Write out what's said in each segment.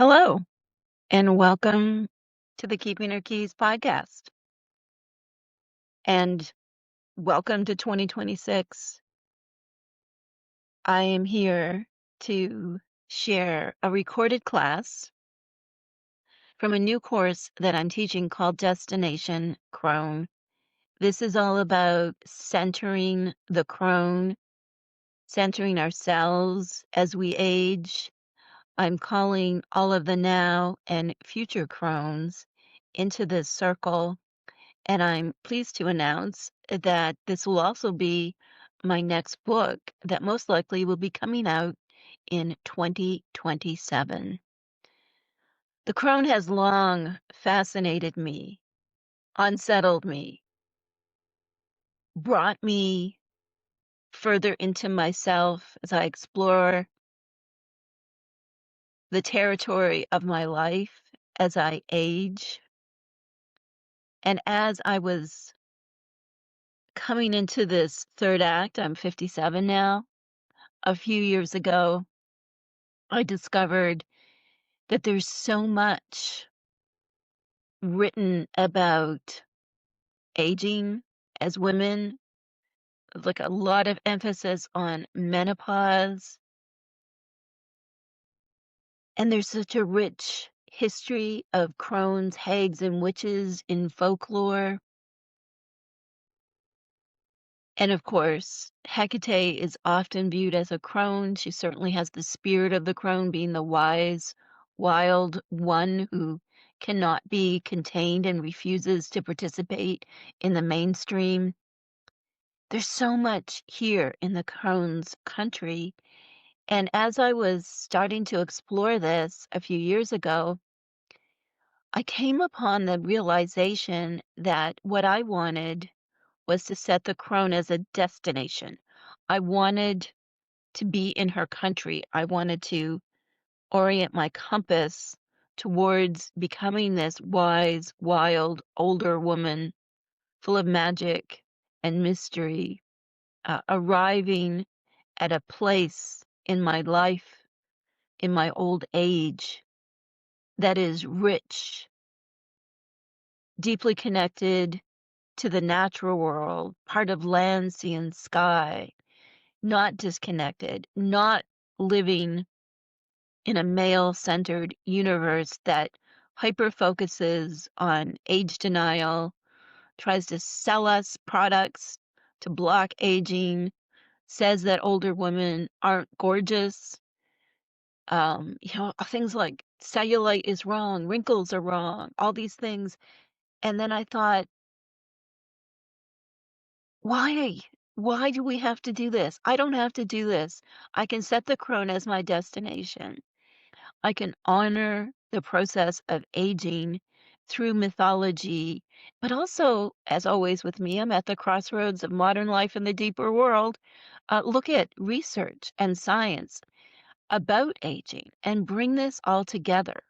Hello, and welcome to the Keeping Her Keys podcast. And welcome to 2026. I am here to share a recorded class from a new course that I'm teaching called Destination Crone. This is all about centering the crone, centering ourselves as we age. I'm calling all of the now and future crones into this circle. And I'm pleased to announce that this will also be my next book that most likely will be coming out in 2027. The crone has long fascinated me, unsettled me, brought me further into myself as I explore the territory of my life as I age. And as I was coming into this third act, I'm 57 now. A few years ago, I discovered that there's so much written about aging as women, like a lot of emphasis on menopause. And there's such a rich history of crones, hags, and witches in folklore. And of course, Hecate is often viewed as a crone. She certainly has the spirit of the crone, being the wise, wild one who cannot be contained and refuses to participate in the mainstream. There's so much here in the crone's country. And as I was starting to explore this a few years ago, I came upon the realization that what I wanted was to set the crone as a destination. I wanted to be in her country. I wanted to orient my compass towards becoming this wise, wild, older woman full of magic and mystery, arriving at a place in my life, in my old age, that is rich, deeply connected to the natural world, part of land, sea, and sky, not disconnected, not living in a male-centered universe that hyper-focuses on age denial, tries to sell us products to block aging, says that older women aren't gorgeous. Things like cellulite is wrong, wrinkles are wrong, all these things. And then I thought, why? Why do we have to do this? I don't have to do this. I can set the crone as my destination. I can honor the process of aging through mythology, but also, as always with me, I'm at the crossroads of modern life and the deeper world. Look at research and science about aging and bring this all together.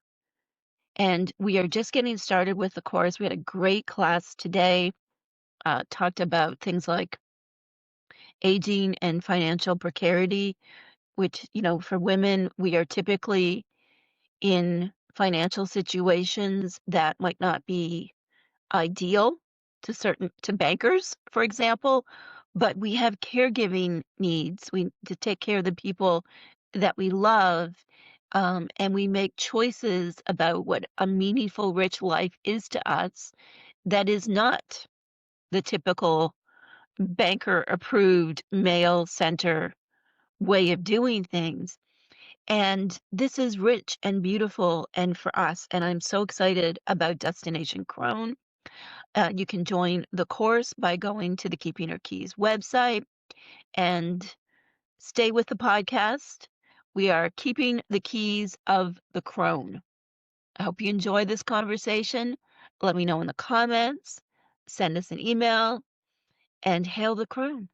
And we are just getting started with the course. We had a great class today, talked about things like aging and financial precarity, which, for women, we are typically in financial situations that might not be ideal to bankers, for example, but we have caregiving needs. We to take care of the people that we love, and we make choices about what a meaningful, rich life is to us that is not the typical banker-approved, male-center way of doing things. And this is rich and beautiful and for us. And I'm so excited about Destination Crone. You can join the course by going to the Keeping Her Keys website and stay with the podcast. We are keeping the keys of the crone. I hope you enjoy this conversation. Let me know in the comments. Send us an email and hail the crone.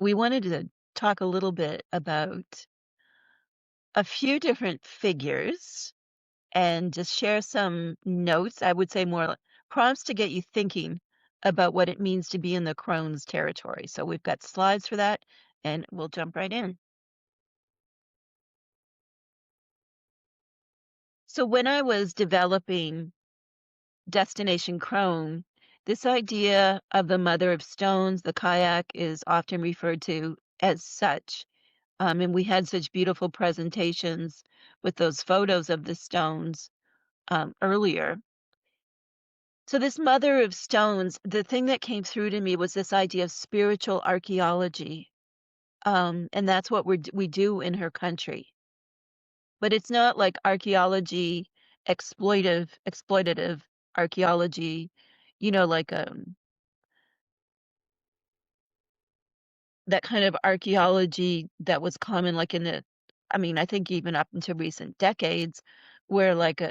We wanted to talk a little bit about a few different figures and just share some notes. I would say more prompts to get you thinking about what it means to be in the crone's territory. So we've got slides for that, and we'll jump right in. So when I was developing Destination Crone, this idea of the mother of stones, the kayak, is often referred to as such. And we had such beautiful presentations with those photos of the stones earlier. So this mother of stones, the thing that came through to me was this idea of spiritual archaeology. And that's what we do in her country. But it's not like archaeology, exploitative archaeology, like that kind of archaeology that was common like I mean, I think even up into recent decades where like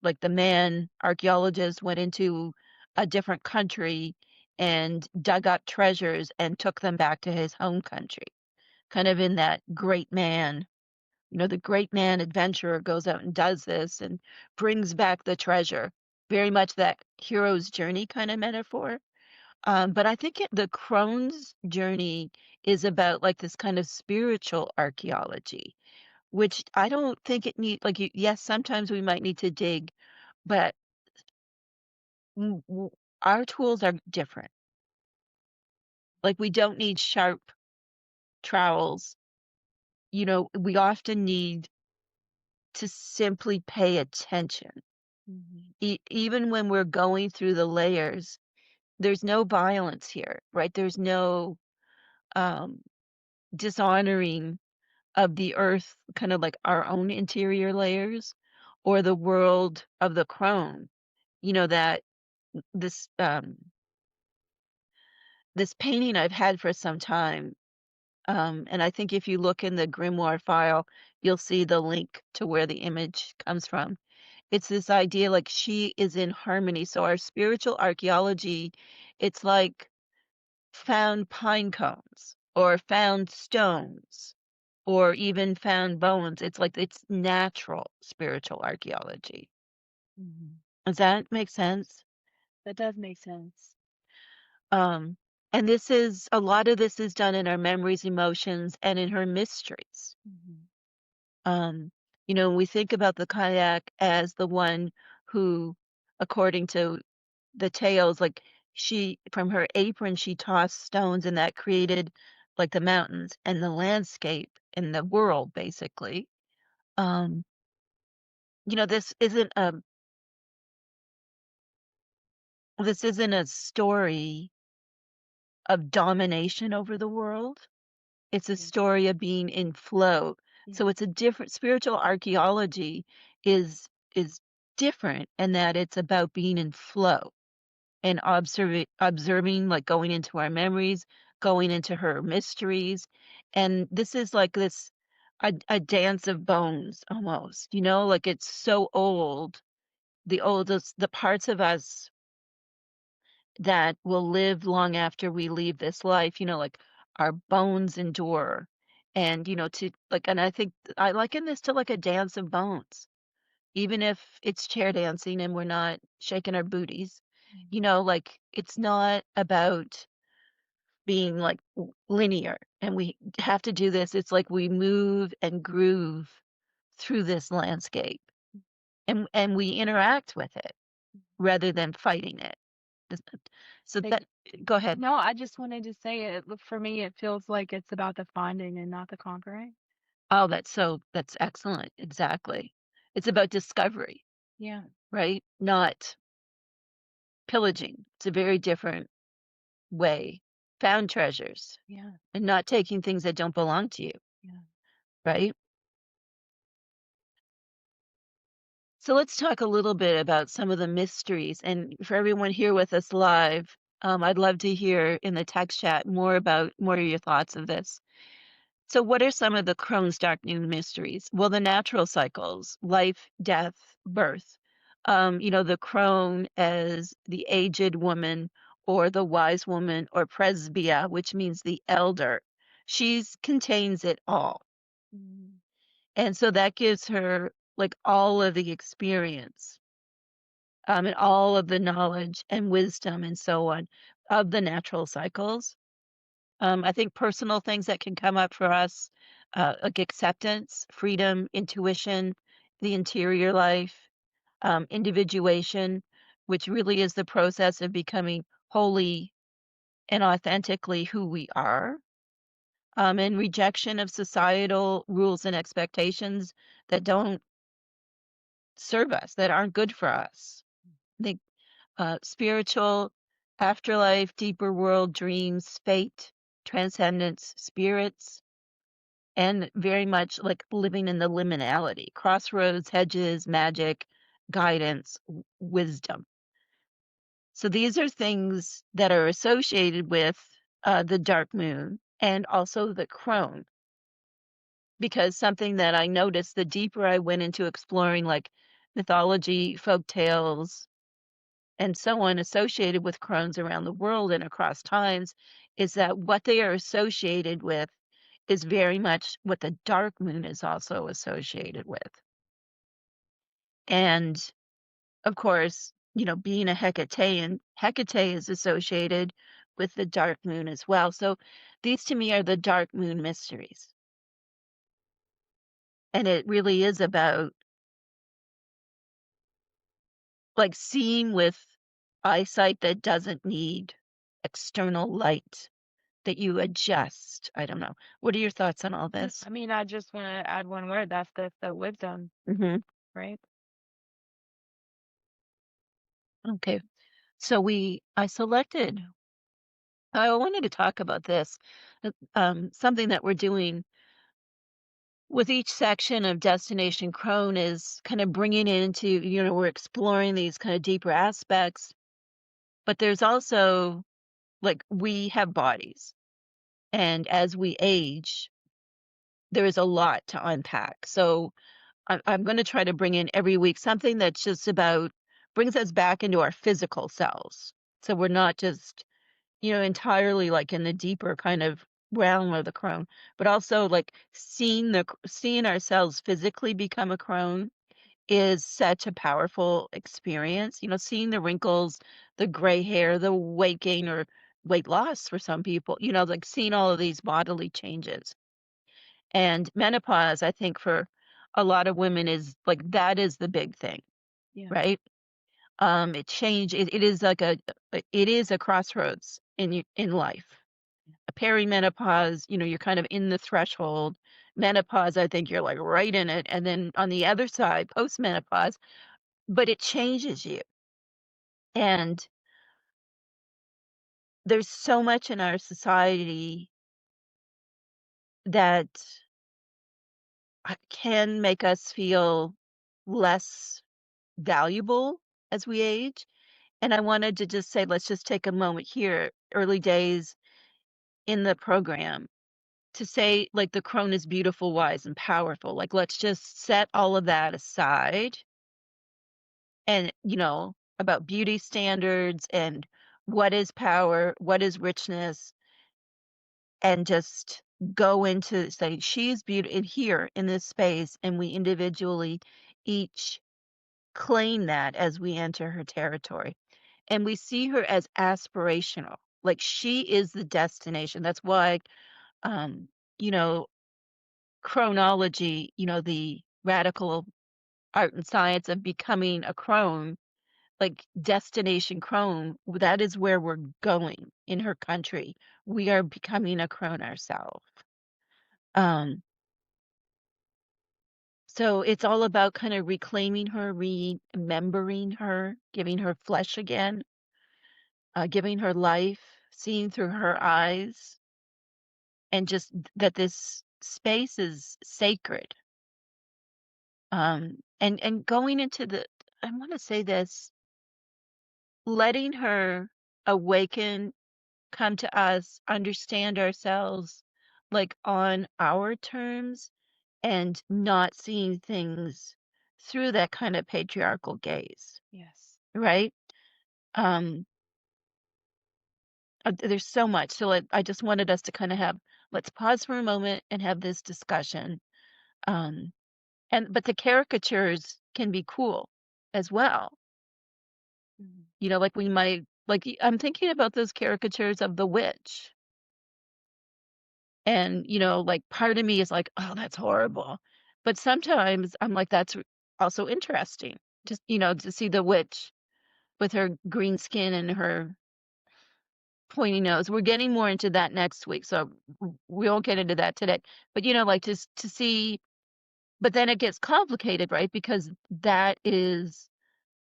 like the man archaeologist went into a different country and dug up treasures and took them back to his home country. Kind of in that great man, the great man adventurer goes out and does this and brings back the treasure. Very much that hero's journey kind of metaphor. But I think the Crone's journey is about like this kind of spiritual archaeology, which I don't think it need like yes, sometimes we might need to dig, but w- w- our tools are different. Like we don't need sharp trowels. We often need to simply pay attention. Even when we're going through the layers, there's no violence here, right? There's no um, dishonoring of the earth, kind of like our own interior layers, or the world of the crone. That this this painting I've had for some time. And I think if you look in the grimoire file, you'll see the link to where the image comes from. It's this idea like she is in harmony. So our spiritual archaeology, it's like found pine cones or found stones or even found bones. It's like it's natural spiritual archaeology. Mhm. Does that make sense? That does make sense. Um, and this is a lot of this is done in our memories, emotions, and in her mysteries. Mhm. Um, we think about the kayak as the one who, according to the tales, like she from her apron she tossed stones and that created like the mountains and the landscape and the world basically. Um, this isn't a story of domination over the world. It's a Yeah. story of being in flow. Yeah. So it's a different spiritual archaeology is different in that it's about being in flow and observing, like going into our memories, going into her mysteries. And this is like a dance of bones almost, like it's so old, the parts of us that will live long after we leave this life, like our bones endure. And, to like, and I think I liken this to like a dance of bones, even if it's chair dancing and we're not shaking our booties, Mhm. like it's not about being like linear and we have to do this. It's like we move and groove through this landscape and we interact with it rather than fighting it. Does So Ex- that, go ahead. No, I just wanted to say for me, it feels like it's about the finding and not the conquering. Oh, that's excellent. Exactly. It's about discovery, Yeah. right? Not pillaging. It's a very different way. Found treasures Yeah. and not taking things that don't belong to you, Yeah. right? So let's talk a little bit about some of the mysteries. And for everyone here with us live, I'd love to hear in the text chat more of your thoughts of this. So, what are some of the Crohn's dark new mysteries? Well, the natural cycles, life, death, birth. The crone as the aged woman or the wise woman or presbia, which means the elder. She's contains it all. Mhm. And so that gives her like all of the experience, and all of the knowledge and wisdom and so on of the natural cycles. I think personal things that can come up for us, like acceptance, freedom, intuition, the interior life, individuation, which really is the process of becoming wholly and authentically who we are, and rejection of societal rules and expectations that don't serve us, that aren't good for us. The spiritual, afterlife, deeper world, dreams, fate, transcendence, spirits, and very much like living in the liminality, crossroads, hedges, magic, guidance, wisdom. So these are things that are associated with the dark moon and also the crone, because something that I noticed the deeper I went into exploring like mythology, folk tales, and so on associated with crones around the world and across times is that what they are associated with is very much what the dark moon is also associated with. And of course, being a Hecatean, Hecate is associated with the dark moon as well. So these to me are the dark moon mysteries. And it really is about like seeing with eyesight that doesn't need external light, that you adjust. I don't know. What are your thoughts on all this? I mean, I just want to add one word. That's the wisdom, Mhm. right? Okay. So I selected I wanted to talk about this, something that we're doing with each section of Destination Crone is kind of bringing it into, we're exploring these kind of deeper aspects, but there's also like we have bodies, and as we age, there is a lot to unpack. So I'm going to try to bring in every week something that's just about brings us back into our physical selves. So we're not just, entirely like in the deeper kind of realm of the crone, but also like seeing ourselves physically become a crone is such a powerful experience. Seeing the wrinkles, the gray hair, the weight gain or weight loss for some people, like seeing all of these bodily changes. And menopause, I think for a lot of women is like that is the big thing, Yeah. right? It is like it is a crossroads in life. A perimenopause, you're kind of in the threshold. Menopause, I think you're like right in it. And then on the other side, postmenopause, but it changes you. And there's so much in our society that can make us feel less valuable as we age. And I wanted to just say, let's just take a moment here, early days in the program, to say, like, the crone is beautiful, wise, and powerful. Like, let's just set all of that aside and, about beauty standards and what is power, what is richness, and just go into say, she's beautiful here in this space, and we individually each claim that as we enter her territory. And we see her as aspirational. Like she is the destination. That's why, um, you know, chronology, the radical art and science of becoming a crone, like destination crone, that is where we're going in her country. We are becoming a crone ourselves. Um, so it's all about kind of reclaiming her, remembering her, giving her flesh again, giving her life, seeing through her eyes, and just that this space is sacred. And going into I want to say this, letting her awaken, come to us, understand ourselves like on our terms and not seeing things through that kind of patriarchal gaze, Yes. right? Um, there's so much. So I just wanted us to kind of let's pause for a moment and have this discussion. Um, but the caricatures can be cool as well. Mhm. Like we might like I'm thinking about those caricatures of the witch. And, like part of me is like, oh, that's horrible. But sometimes I'm like, also interesting. Just, to see the witch with her green skin and her pointy nose. We're getting more into that next week, so we won't get into that today. But, like just to see, but then it gets complicated, right? Because that is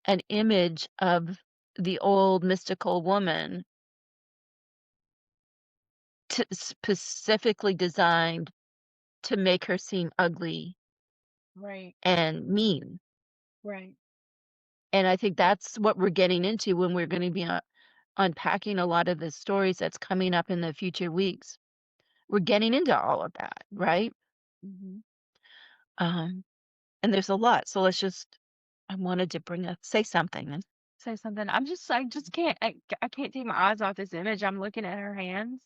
an image of the old mystical woman specifically designed to make her seem ugly Right. and mean. Right. And I think that's what we're getting into when we're going to be unpacking a lot of the stories that's coming up in the future weeks. We're getting into all of that, right? Mhm. Um, and there's a lot. So I wanted to say something. Say something. I just can't, I can't take my eyes off this image. I'm looking at her hands.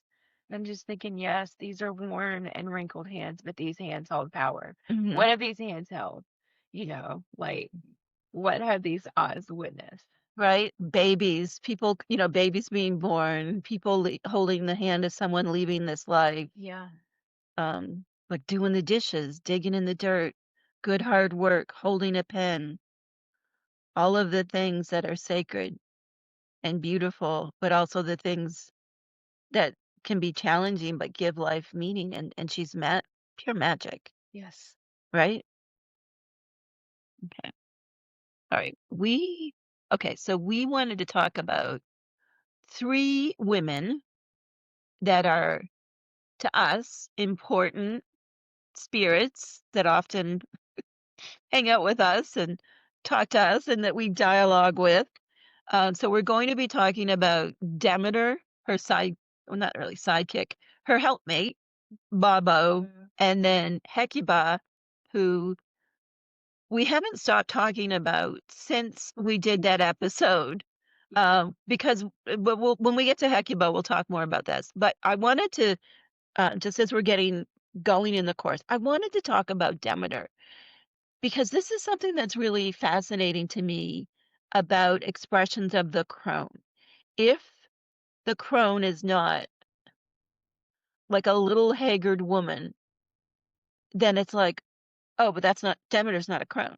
And I'm just thinking, yes, these are worn and wrinkled hands, but these hands hold power. Mhm. What have these hands held? Like, what have these eyes witnessed? Right? Babies, people, babies being born, people holding the hand of someone leaving this life, Yeah. like doing the dishes, digging in the dirt, good hard work, holding a pen, all of the things that are sacred and beautiful, but also the things that can be challenging but give life meaning. And she's pure magic, Yes. right? Okay. All right. Okay, so we wanted to talk about three women that are, to us, important spirits that often hang out with us and talk to us and that we dialogue with. So we're going to be talking about Demeter, her well, not really sidekick, her helpmate, Baubo, Mm. and then Hecuba, who we haven't stopped talking about since we did that episode. Because when we get to Hecuba, we'll talk more about this. But I wanted to, just as we're getting going in the course, I wanted to talk about Demeter because this is something that's really fascinating to me about expressions of the crone. If the crone is not like a little haggard woman, then it's like, oh, but Demeter's not a crone.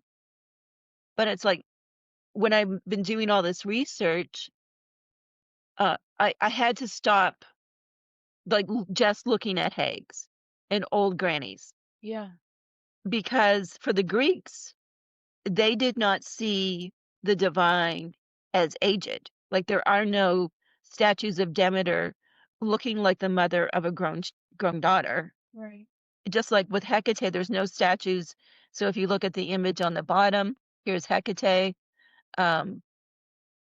But it's like when I've been doing all this research, I had to stop like just looking at hags and old grannies Yeah. because for the Greeks, they did not see the divine as aged. Like there are no statues of Demeter looking like the mother of a grown daughter. Right. Just like with Hecate, there's no statues. So if you look at the image on the bottom, here's Hecate. Um,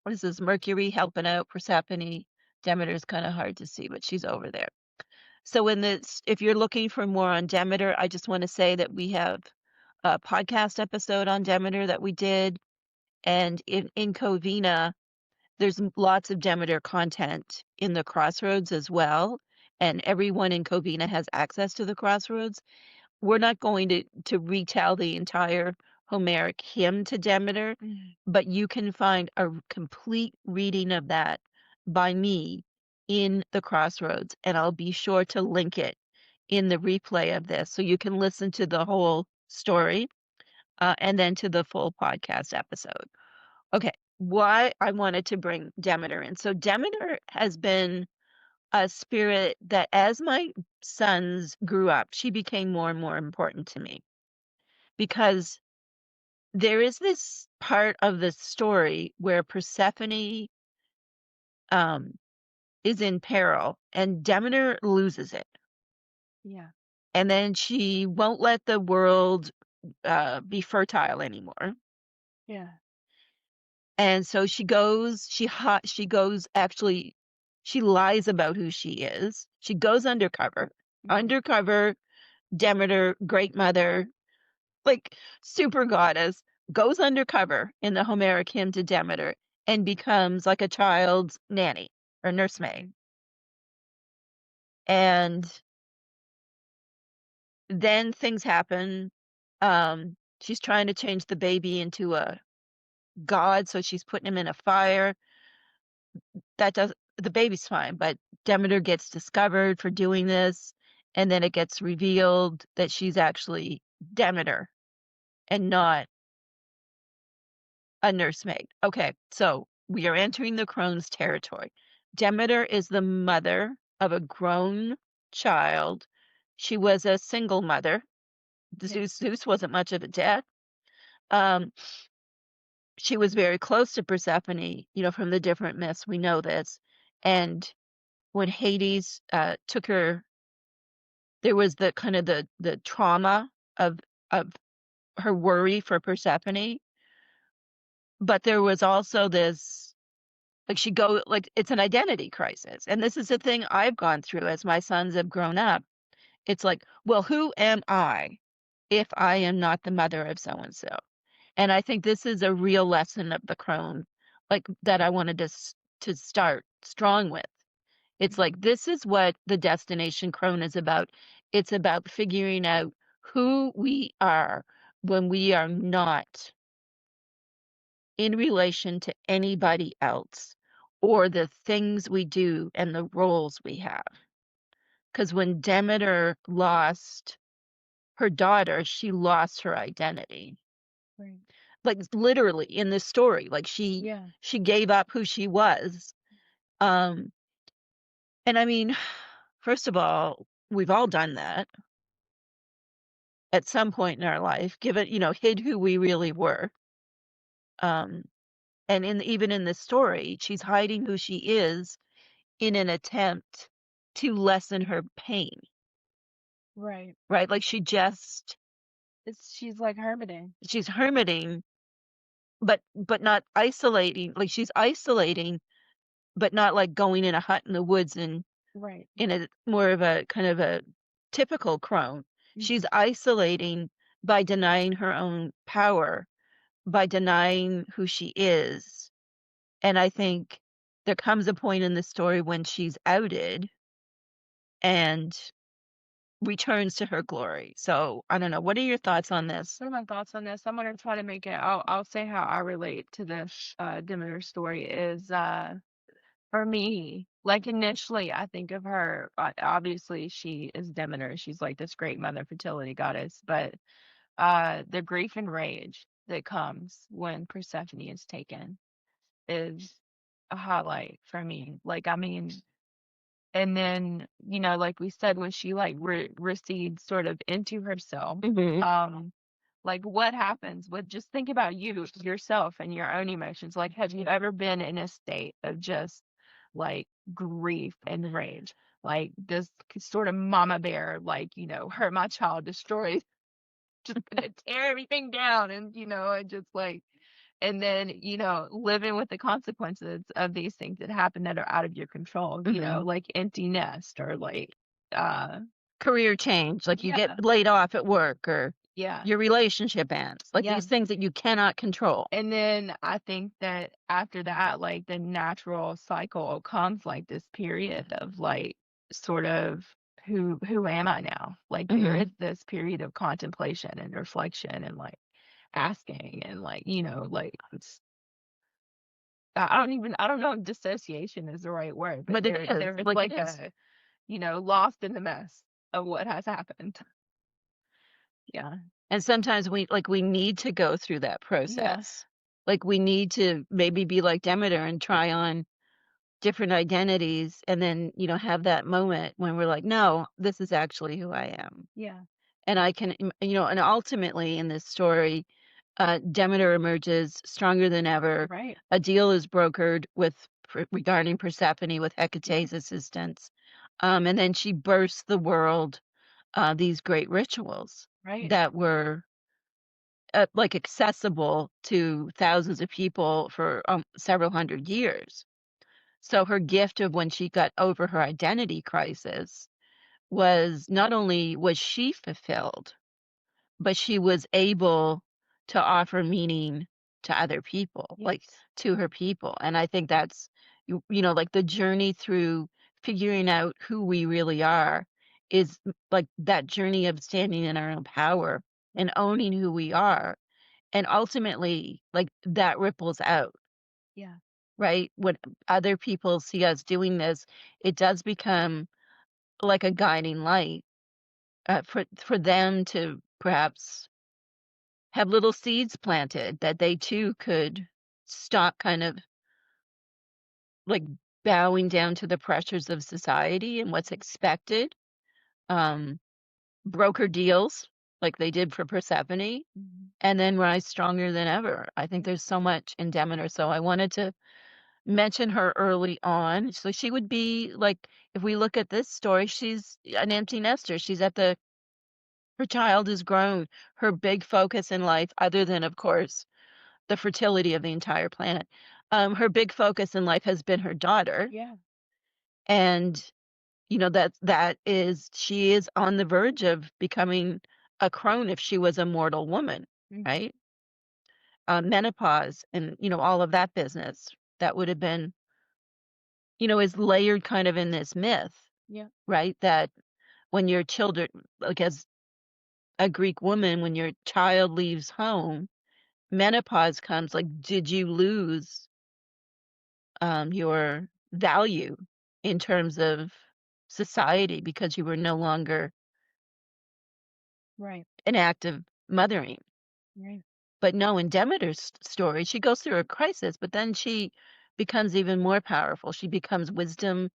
what is this? Mercury helping out Persephone. Demeter's kind of hard to see, but she's over there. So if you're looking for more on Demeter, I just want to say that we have a podcast episode on Demeter that we did. And in Covina, there's lots of Demeter content in the Crossroads as well. And everyone in Covina has access to the Crossroads. We're not going to retell the entire Homeric hymn to Demeter, Mm. but you can find a complete reading of that by me in the Crossroads, and I'll be sure to link it in the replay of this so you can listen to the whole story and then to the full podcast episode. Okay, why I wanted to bring Demeter in. So Demeter has been a spirit that as my sons grew up, she became more and more important to me because there is this part of the story where Persephone um, is in peril and Demeter loses it. Yeah. And then she won't let the world be fertile anymore. Yeah. And so she goes actually, she lies about who she is. She goes undercover. Mhm. Undercover Demeter, great mother, like super goddess, goes undercover in the Homeric hymn to Demeter and becomes like a child's nanny or nursemaid. And then things happen. She's trying to change the baby into a god, so she's putting him in a fire. That does The baby's fine, but Demeter gets discovered for doing this, and then it gets revealed that she's actually Demeter and not A nursemaid. Okay, so we are entering the Crone's territory. Demeter is the mother of a grown child. She was a single mother. Yeah. Zeus wasn't much of a dad. Um, she was very close to Persephone, from the different myths, we know this. And when Hades took her, there was the kind of the trauma of her worry for Persephone, but there was also this, like, it's an identity crisis. And this is a thing I've gone through as my sons have grown up. It's like, well, who am I if I am not the mother of so and so? And I think this is a real lesson of the crone, like, that I wanted to start strong with. It's Mhm. like, this is what the destination crone is about. It's about figuring out who we are when we are not in relation to anybody else, or the things we do and the roles we have. Because when Demeter lost her daughter, she lost her identity. Right. Like, literally in this story, like, Yeah. she gave up who she was. Um, and I mean, first of all, we've all done that at some point in our life, hid who we really were. Um, and even in this story, she's hiding who she is in an attempt to lessen her pain, Right. right? Like, She's like hermiting. she's hermiting, but not isolating. Like, she's isolating, but not like going in a hut in the woods and Right. in a more of a kind of a typical crone. She's Mhm. isolating by denying her own power, by denying who she is. And I think there comes a point in the story when she's outed and returns to her glory. So I don't know. What are your thoughts on this? What are my thoughts on this? I'm gonna try to make it. I'll say how I relate to this Demeter story is for me. Like initially, I think of her. Obviously, she is Demeter. She's like this great mother fertility goddess. But the grief and rage that comes when Persephone is taken is a highlight for me. Like I mean, and then, like we said, when she like recedes sort of into herself, Hmm. um, like what happens with just think about yourself and your own emotions. Like, have you ever been in a state of just like grief and rage? Like this sort of mama bear, like, hurt my child, destroy, just gonna tear everything down and just like and then, living with the consequences of these things that happen that are out of your control, Hmm. like empty nest or like, uh, Career change, like you get yeah, laid off at work, or yeah, your relationship ends, like yeah. these things that you cannot control. And then I think that after that, like the natural cycle comes like this period of like sort of who am I now? Like there Hmm. is this period of contemplation and reflection and like asking and like, like I don't know if dissociation is the right word, but But it is, there is like, it like is. a, lost in the mess of what has happened. Yeah. And sometimes we need to go through that Yeah. process. Like, we need to maybe be like Demeter and try on different identities, and then, have that moment when we're like, no, this is actually who I am. Yeah. And and ultimately in this story, Demeter emerges stronger than ever. Right. A deal is brokered regarding Persephone with Yeah. Hecate's assistance. And then she bursts the world these great rituals Right. that were like accessible to thousands of people for several hundred years. So her gift of when she got over her identity crisis was, not only was she fulfilled, but she was able to offer meaning to other people, like, Yes. to her people. And I think that's, like, the journey through figuring out who we really are is like that journey of standing in our own power and Right. owning who we are. And ultimately, like, that ripples out, Yeah. right? When other people see us doing this, it does become like a guiding light for them to perhaps have little seeds planted that they too could stop kind of like bowing down to the pressures of society and what's expected. Um, broker deals like they did for Persephone, Mhm. and then rise stronger than ever. I think there's so much in Demeter, so I wanted to mention her early on. So she would be like, if we look at this story, she's an empty nester. She's at the her child is grown. Her big focus in life, other than of course the fertility of the entire planet, her big focus in life has been her daughter, Yeah. and that is she is on the verge of becoming a crone if she was a mortal woman, Mhm. right? Menopause and all of that business that would have been is layered kind of in this myth, Yeah. right? That when your children, like as a Greek woman, when your child leaves home, menopause comes. Like, did you lose your value in terms of society because you were no longer Right. an act of mothering? Right. But no, in Demeter's story, she goes through a crisis, but then she becomes even more powerful. She becomes wisdom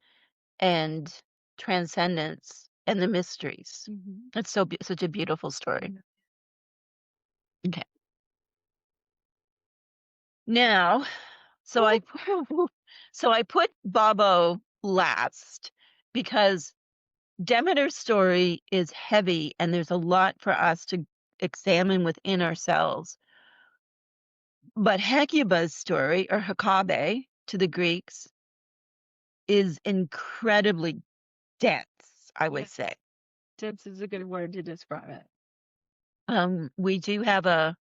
and transcendence and the mysteries. Mhm. It's such a beautiful story. Okay. Now, so I Ooh. so I put Baubo last because Demeter's story is heavy and there's a lot for us to examine within ourselves. But Hecuba's story, or Hecabe to the Greeks, is incredibly dense, I would say. Yes. Dense is a good word to describe it. We do have a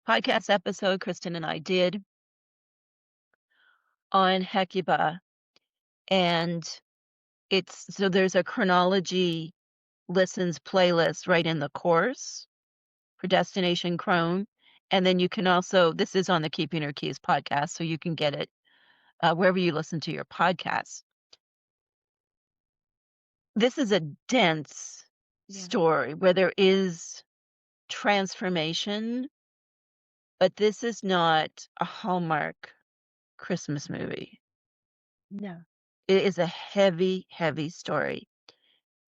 podcast episode Kristen and I did on Hecuba, and there's a chronology listens playlist right in the course for Destination Crone. And then you can also, this is on the Keeping Her Keys podcast, so you can get it wherever you listen to your podcasts. This is a dense Yeah. story where there is transformation, but this is not a Hallmark Christmas movie. No. It is a heavy, heavy story.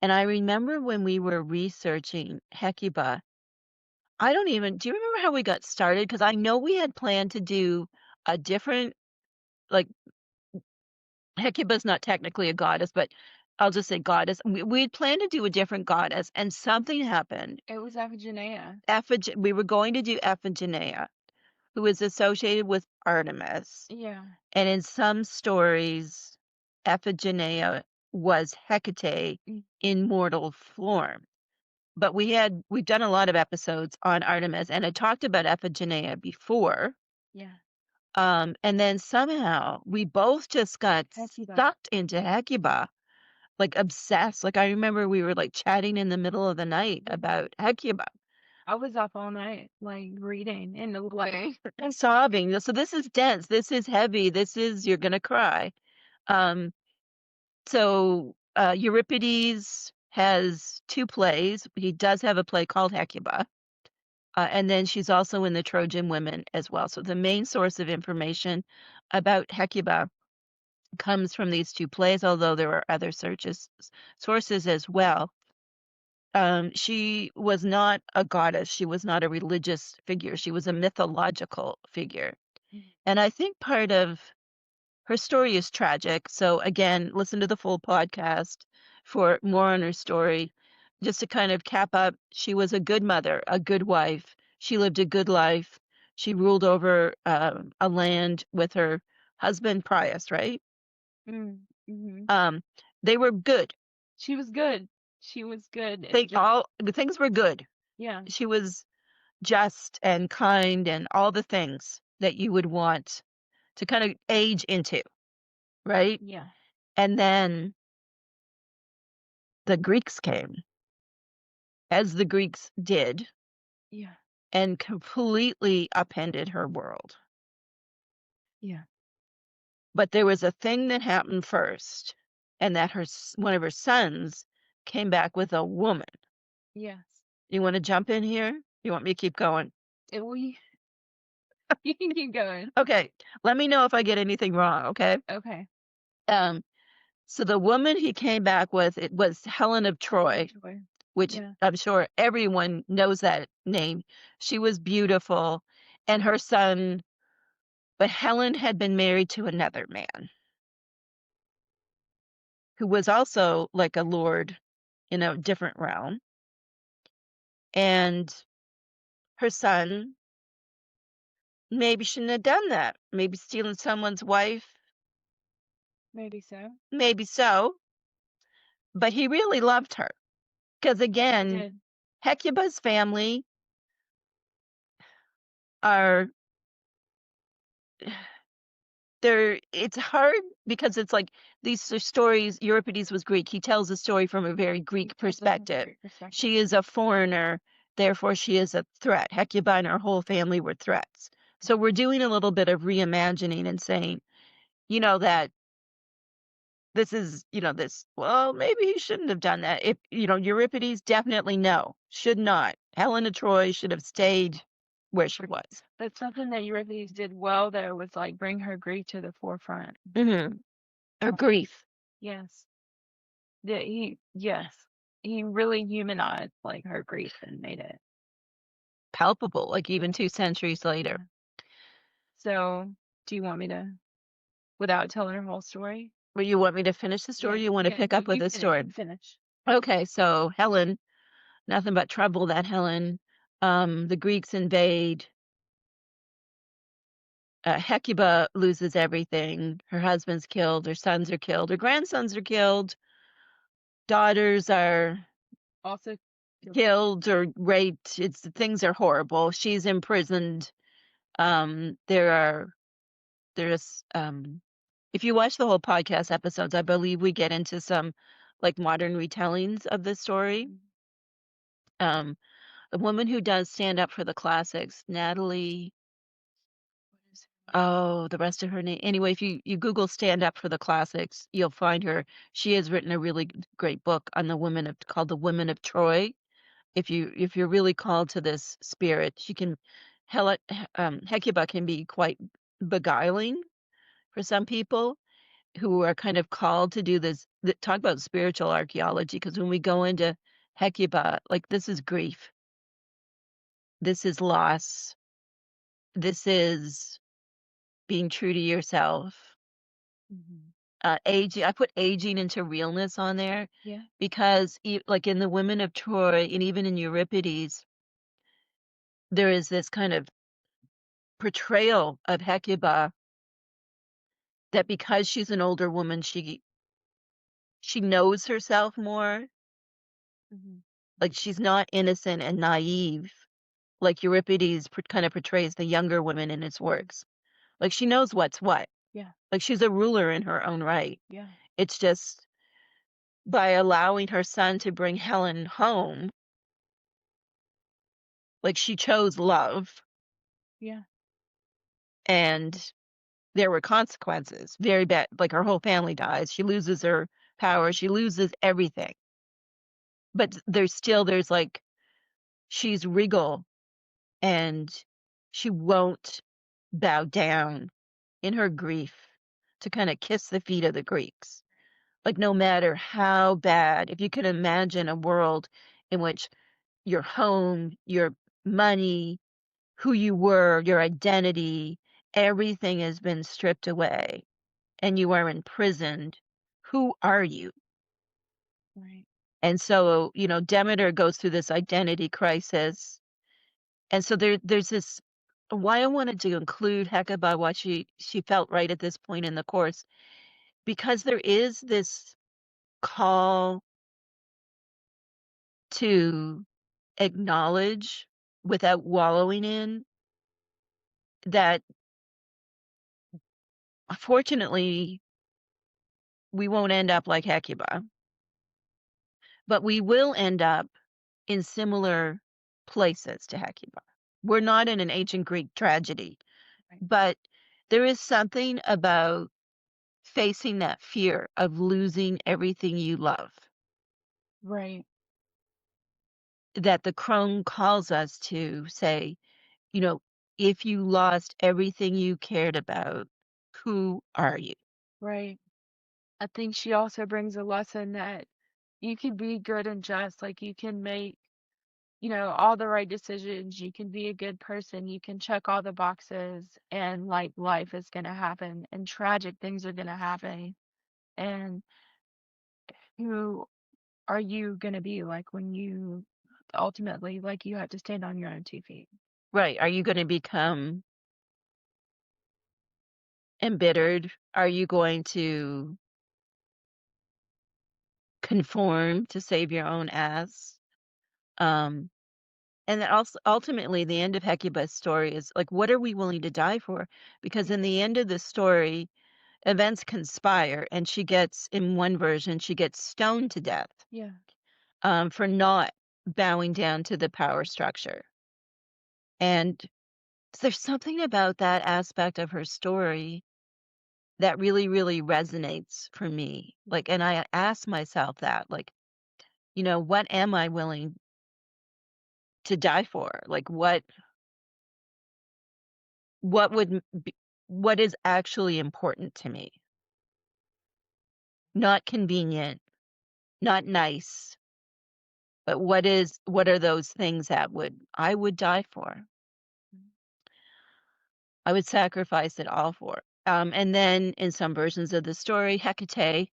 And I remember when we were researching Hecuba, do you remember how we got started? Because I know we had planned to do a different, like, Hecuba's not technically a goddess, but I'll just say goddess. We'd planned to do a different goddess, and something happened. It was Iphigenia. We were going to do Iphigenia, who is associated with Artemis. Yeah. And in some stories, Iphigenia was Hecate Mm. in mortal form. But we've done a lot of episodes on Artemis, and I talked about Iphigenia before. Yeah. And then somehow we both just got Hecuba. sucked into Hecuba, like obsessed. Like I remember we were like chatting in the middle of the night Yeah. about Hecuba I was up all night, like reading and like and sobbing. So this is dense. This is heavy. You're gonna cry. Um, Euripides has two plays. He does have a play called Hecuba. And then she's also in the Trojan Women as well. So the main source of information about Hecuba comes from these two plays, although there are other sources as well. She was not a goddess. She was not a religious figure. She was a mythological figure. And I think part of her story is tragic. So again, listen to the full podcast for more on her story. Just to kind of cap up, she was a good mother, a good wife. She lived a good life. She ruled over a land with her husband Prius, right? mm-hmm. Um, they were good. She was good. She was good. The things were good. Yeah. She was just and kind and all the things that you would want to kind of age into, right? Yeah. And then the Greeks came, as the Greeks did, Yeah. and completely upended her world. Yeah. But there was a thing that happened first, and that one of her sons came back with a woman. Yes. You want to jump in here? You want me to keep going? We you can keep going. Okay, let me know if I get anything wrong, okay? Okay. Um, so the woman he came back with, it was Helen of Troy, Enjoy. which Yeah. I'm sure everyone knows that name. She was beautiful, and her son, but Helen had been married to another man who was also like a lord in a different realm. And her son maybe shouldn't have done that. Maybe stealing someone's wife, Maybe so. maybe so, but he really loved her. Because He again, did. Hecuba's family are it's hard because it's like these are stories. Euripides was Greek. He tells a story from a very He Greek tells it from a perspective. great perspective. She is a foreigner, therefore she is a threat. Hecuba and her whole family were threats. So we're doing a little bit of reimagining and saying, that this is, well, maybe he shouldn't have done that. If, Euripides, definitely no, should not. Helen of Troy should have stayed where she was. But something that Euripides did well, though, was like bring her grief to the forefront. Mm-hmm. Or grief. Yes. Yes. He really humanized like her grief and made it. Palpable, like even 2 centuries later. Yeah. So, do you want me to, without telling her whole story? Well, you want me to finish the story? Yeah. Or you want to Yeah. pick up with You the finish. story? You finish. Okay, so Helen, nothing but trouble that Helen. The Greeks invade. Hecuba loses everything. Her husband's killed. Her sons are killed. Her grandsons are killed. Daughters are Also, killed or raped. Things are horrible. She's imprisoned. There are there's if you watch the whole podcast episodes, I believe we get into some like modern retellings of the story. Um, a woman who does stand up for the classics, Natalie. what is Oh, the rest of her name. Anyway, if you Google stand up for the classics, you'll find her. She has written a really great book on the women of called The Women of Troy. If you're really called to this spirit, she can Hecuba can be quite beguiling for some people who are kind of called to do this talk about spiritual archaeology, because when we go into Hecuba, like this is grief, this is loss, this is being true to yourself. Mhm. Aging, I put aging into realness on there Yeah. because like in the Women of Troy and even in Euripides, there is this kind of portrayal of Hecuba that because she's an older woman, she knows herself more. Mhm. Like she's not innocent and naive like Euripides kind of portrays the younger women in his works. Like she knows what's what. Yeah. Like she's a ruler in her own right. Yeah. It's just by allowing her son to bring Helen home, like she chose love Yeah. and there were consequences. Very bad. Like her whole family dies. She loses her power. She loses everything. But there's like she's regal and she won't bow down in her grief to kind of kiss the feet of the Greeks. Like, no matter how bad, if you could imagine a world in which your home, your money, who you were, your identity, everything has been stripped away and you are imprisoned, who are you? Right. And so, Demeter goes through this identity crisis. And so there's this why I wanted to include Hecuba, why she felt right at this point in the course, because there is this call to acknowledge without wallowing in that fortunately we won't end up like Hecuba, but we will end up in similar places to Hecuba. We're not in an ancient Greek tragedy, Right. but there is something about facing that fear of losing everything you love Right. that the Crone calls us to say, you know, if you lost everything you cared about, who are you? Right. I think she also brings a lesson that you can be good and just, like, you can make, all the right decisions, you can be a good person, you can check all the boxes, and, like, life is gonna happen, and tragic things are gonna happen, and who are you gonna be, like, when you ultimately, like, you have to stand on your own 2 feet? Right. Are you going to become embittered? Are you going to conform to save your own ass? Um, and then also ultimately the end of Hecuba's story is like, what are we willing to die for? Because Yeah, in the end of the story, events conspire and she gets, in one version, she gets stoned to death yeah, for not bowing down to the power structure. And there's something about that aspect of her story that really, really resonates for me. Like, and I ask myself that, like, what am I willing to die for? Like, what would be, what is actually important to me? Not convenient, not nice, but what are those things that I would die for? mm, I would sacrifice it all for. And then in some versions of the story, Hecate,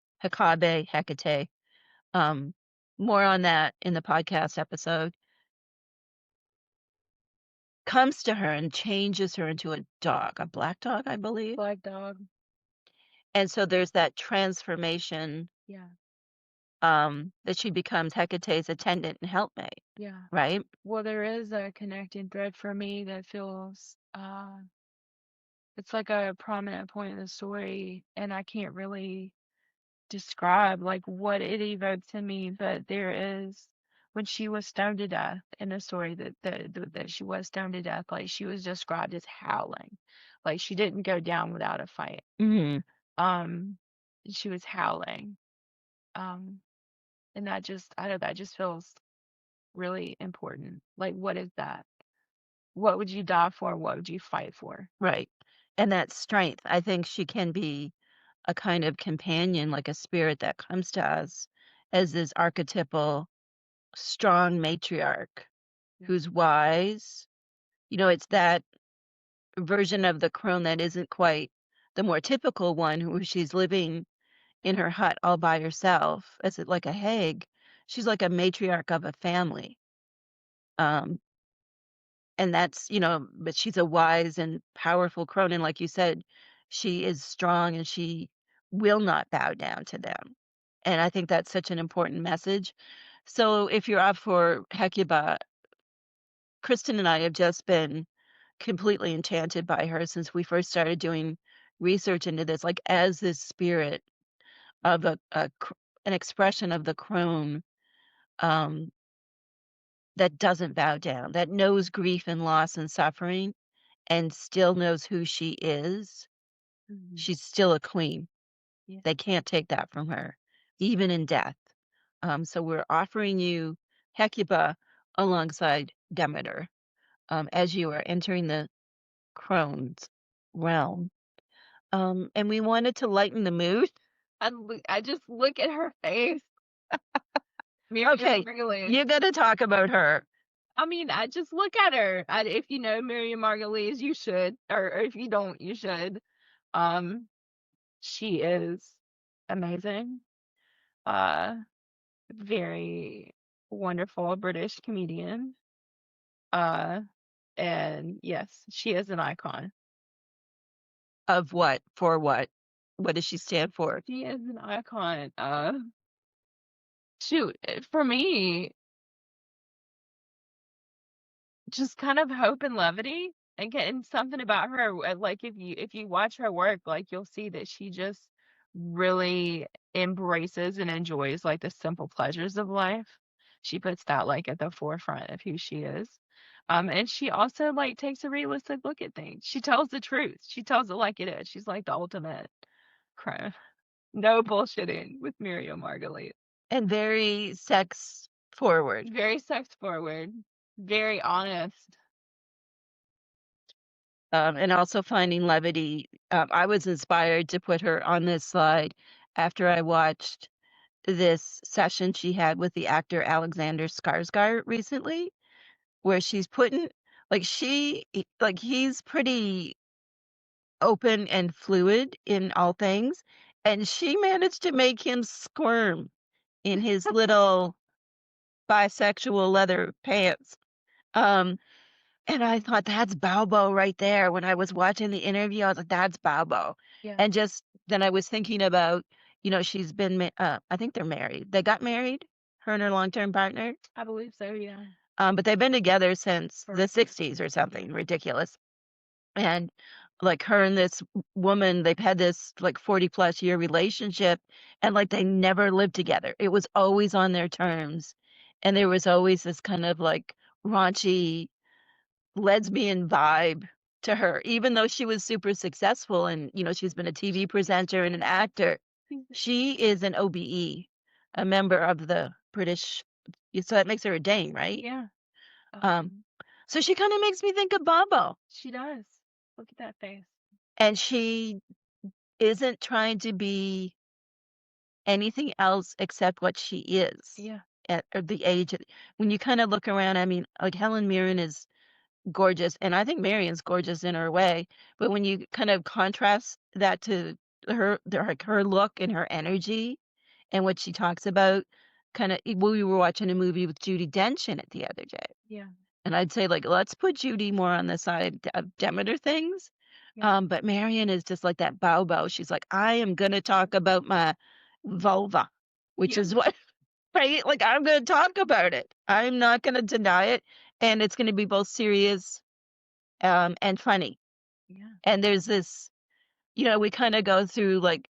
um, more on that in the podcast episode, comes to her and changes her into a dog, a black dog, I believe. black dog, And so there's that transformation, yeah, that she becomes Hecate's attendant and helpmate, yeah. right? Well, there is a connecting thread for me that feels, it's like a prominent point in the story, and I can't really describe like what it evokes in me, but there is when she was stoned to death in the story that she was stoned to death, like she was described as howling, like she didn't go down without a fight. Mhm. Um, she was howling, um, and that just I know that just feels really important. Like, what is that? What would you die for? What would you fight for? Right. And that strength, I think she can be a kind of companion, like a spirit that comes to us as this archetypal, strong matriarch Yeah. who's wise. It's that version of the crone that isn't quite the more typical one, where she's living in her hut all by herself, as it like a hag. She's like a matriarch of a family. Um, and but she's a wise and powerful crone. And like you said, she is strong and she will not bow down to them. And I think that's such an important message. So if you're up for Hecuba, Kristen and I have just been completely enchanted by her since we first started doing research into this, like as this spirit of an expression of the crone, um, that doesn't bow down, that knows grief and loss and suffering and still knows who she is. Mhm. She's still a queen. Yeah. They can't take that from her, even in death. So we're offering you Hecuba alongside Demeter, as you are entering the Crone's realm. And we wanted to lighten the mood. I just look at her face. Miriam Okay, Margolyes. you got to talk about her. I mean, I just look at her. If you know Miriam Margolyes, you should, or if you don't, you should. Um, she is amazing. Uh, very wonderful British comedian. Uh, and yes, she is an icon. Of what? For what? What does she stand for? She is an icon. Shoot, for me, just kind of hope and levity and getting something about her, like, if you watch her work, like, you'll see that she just really embraces and enjoys, like, the simple pleasures of life. She puts that, like, at the forefront of who she is. And she also, like, takes a realistic look at things. She tells the truth. She tells it like it is. She's like the ultimate crime. No bullshitting with Muriel Margolyes. And very sex forward. Very sex forward, very honest. and also finding levity. I was inspired to put her on this slide after I watched this session she had with the actor Alexander Skarsgård recently, where she's putting like he's pretty open and fluid in all things, and she managed to make him squirm in his little bisexual leather pants. Um, and I thought that's Baubo right there. When I was watching the interview, I was like, that's Baubo. Yeah, And just then I was thinking about, she's been, I think they're married. They got married, her and her long-term partner. I believe so, yeah. But they've been together since For the 60s or something ridiculous. And like her and this woman, they've had this like 40 plus year relationship, and like they never lived together. It was always on their terms. And there was always this kind of like raunchy lesbian vibe to her, even though she was super successful and, she's been a TV presenter and an actor. She is an OBE, a member of the British, so that makes her a Dane, right? Yeah. Um, so she kind of makes me think of Babo, She does. Look at that face. and she isn't trying to be anything else except what she is Yeah. at the age. When you kind of look around, I mean, like Helen Mirren is gorgeous, and I think Marion's gorgeous in her way. But when you kind of contrast that to like her look and her energy and what she talks about, we were watching a movie with Judi Dench in it the other day, Yeah. and I'd say like let's put Judy more on the side of Demeter things. Yeah. But Marion is just like that Baubo. She's like, I am gonna talk about my vulva, which Yeah. is what right? Like I'm gonna talk about it. I'm not gonna deny it, and it's gonna be both serious and funny. Yeah. And there's this, we kind of go through like,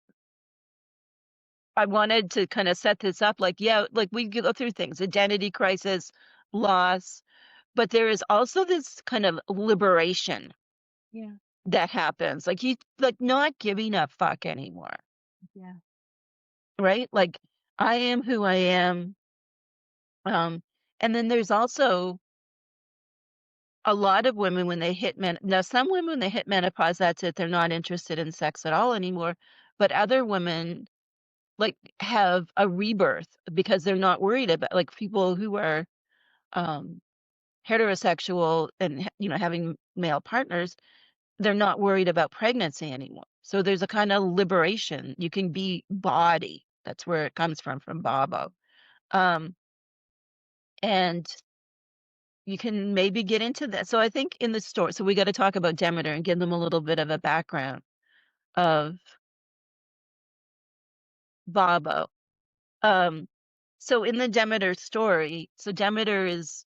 I wanted to kind of set this up like, yeah, like we go through things, identity crisis, loss, but there is also this kind of liberation Yeah. that happens. Like you like not giving a fuck anymore, Yeah. right? Like I am who I am. Um, and then there's also a lot of women when they hit now some women when they hit menopause, that's it, they're not interested in sex at all anymore. But other women like have a rebirth because they're not worried about like people who are um heterosexual and having male partners, they're not worried about pregnancy anymore. So there's a kind of liberation. You can be body. That's where it comes from Baubo. Um and you can maybe get into that. So I think in the story, so we got to talk about Demeter and give them a little bit of a background of Baubo. Um so in the Demeter story, so Demeter is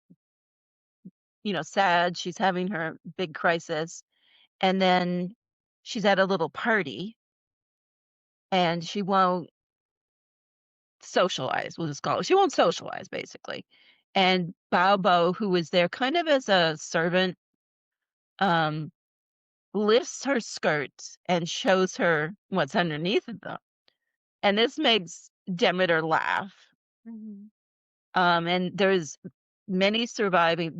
sad. She's having her big crisis. And then she's at a little party and she won't socialize, we'll just call it. She won't socialize, basically. And Baubo, who is there kind of as a servant, um, lifts her skirts and shows her what's underneath of them. And this makes Demeter laugh. Mm-hmm. And there's many surviving.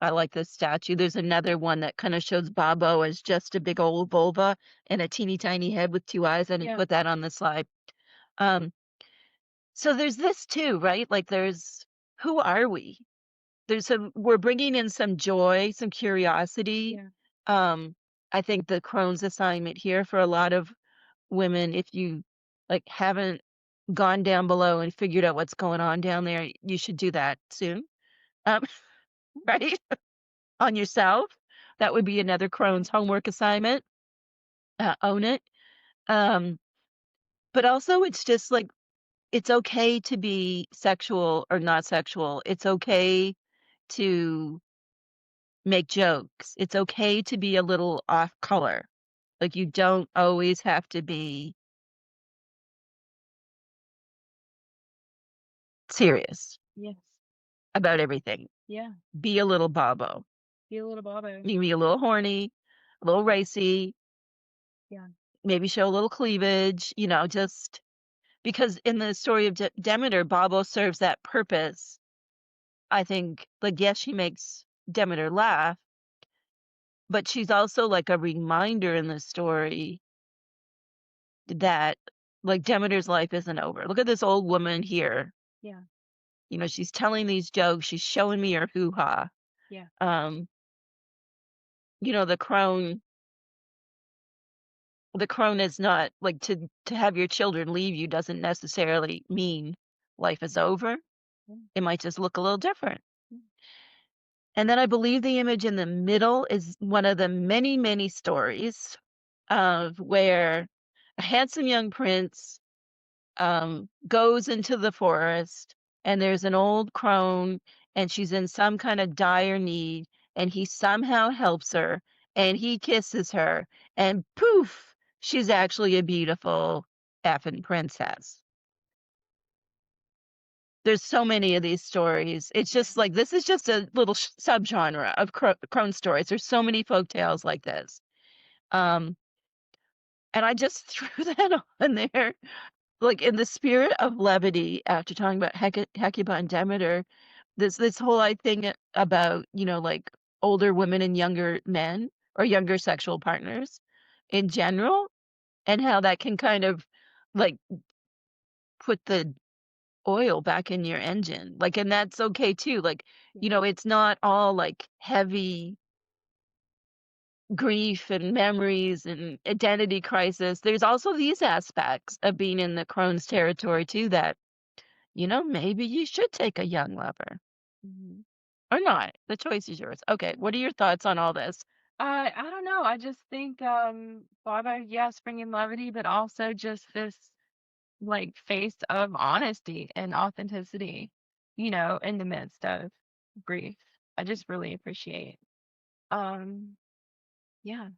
I like this statue. There's another one that kind of shows Babo as just a big old vulva and a teeny tiny head with two eyes. I didn't Yeah. put that on the slide. Um, so there's this too, right? Like who are we? We're bringing in some joy, some curiosity. Yeah. I think the Crone's assignment here for a lot of women, if you like haven't gone down below and figured out what's going on down there, you should do that soon. Um, right? On yourself. That would be another Crone's homework assignment. Own it. Um, but also it's just like it's okay to be sexual or not sexual. It's okay to make jokes. It's okay to be a little off color. Like you don't always have to be serious Yes. about everything. Yeah. Be a little Babo. Be a little Baubo. You can be a little horny, a little racy, Yeah. maybe show a little cleavage, just because in the story of Demeter, Babo serves that purpose. I think, like, yes, she makes Demeter laugh, but she's also like a reminder in the story that like Demeter's life isn't over. Look at this old woman here. Yeah. You know, she's telling these jokes, she's showing me her hoo-ha. Yeah. Um, you know, the crone is not like to have your children leave you doesn't necessarily mean life is over. Mm, It might just look a little different. mm, And then I believe the image in the middle is one of the many, many stories of where a handsome young prince goes into the forest and there's an old crone and she's in some kind of dire need and he somehow helps her and he kisses her and poof, she's actually a beautiful effing princess. There's so many of these stories. It's yeah. just like this is just a little subgenre of crone stories. There's so many folk tales like this. Um, and I just threw that on there like in the spirit of levity after talking about Hecuba and Demeter, this whole thing about, you know, like older women and younger men or younger sexual partners in general, and how that can kind of like put the oil back in your engine. Like, and that's okay too. Like, Yeah. you know, it's not all like heavy grief and memories and identity crisis. There's also these aspects of being in the Crohn's territory too that you know, maybe you should take a young lover Mhm. or not. The choice is yours. Okay, what are your thoughts on all this? I don't know. I just think Baubo, yes, bringing levity, but also just this like face of honesty and authenticity, in the midst of grief. I just really appreciate. Um, yeah,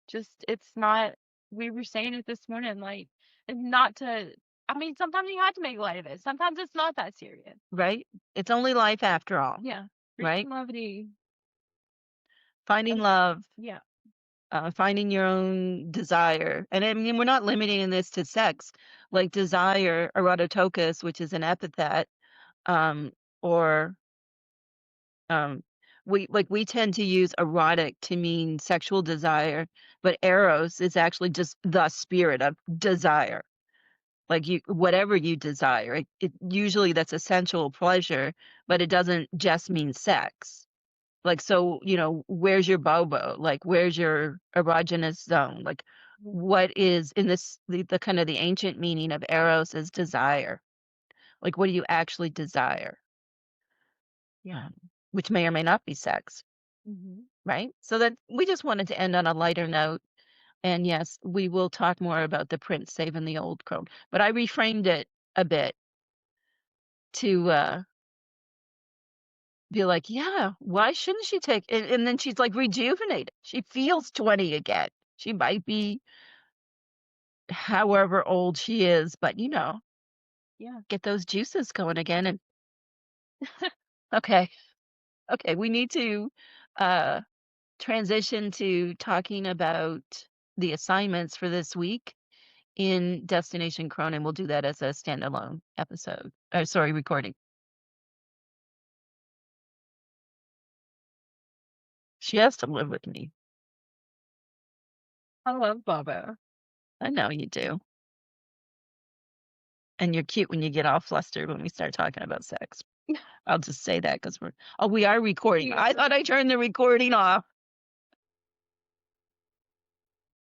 just it's not. We were saying it this morning, like, and not to. I mean, sometimes you have to make light of it. Sometimes it's not that serious. Right? It's only life after all, Yeah, right? bringing levity. Finding uh, love, Yeah. finding your own desire. And I mean, we're not limiting this to sex, like desire, erototokus, which is an epithet, um, or um, we tend to use erotic to mean sexual desire, but eros is actually just the spirit of desire. Like you whatever you desire. It usually that's a sensual pleasure, but it doesn't just mean sex. Like so, you know, where's your Baubo? Like where's your erogenous zone? Like Mhm. what is in this the kind of the ancient meaning of eros is desire. Like what do you actually desire? Yeah. Which may or may not be sex, Hmm. right? So that we just wanted to end on a lighter note. And yes, we will talk more about the prince saving the old crone. But I reframed it a bit to be like, yeah, why shouldn't she take and then she's like rejuvenated. She feels 20 again. She might be however old she is, but you know, Yeah. get those juices going again. And okay, okay, we need to uh transition to talking about the assignments for this week in Destination Crone, and we'll do that as a standalone episode. Sorry, recording. She has to live with me. I love Bubba. I know you do. And you're cute when you get all flustered when we start talking about sex. I'll just say that because we are recording. Yeah. I thought I turned the recording off.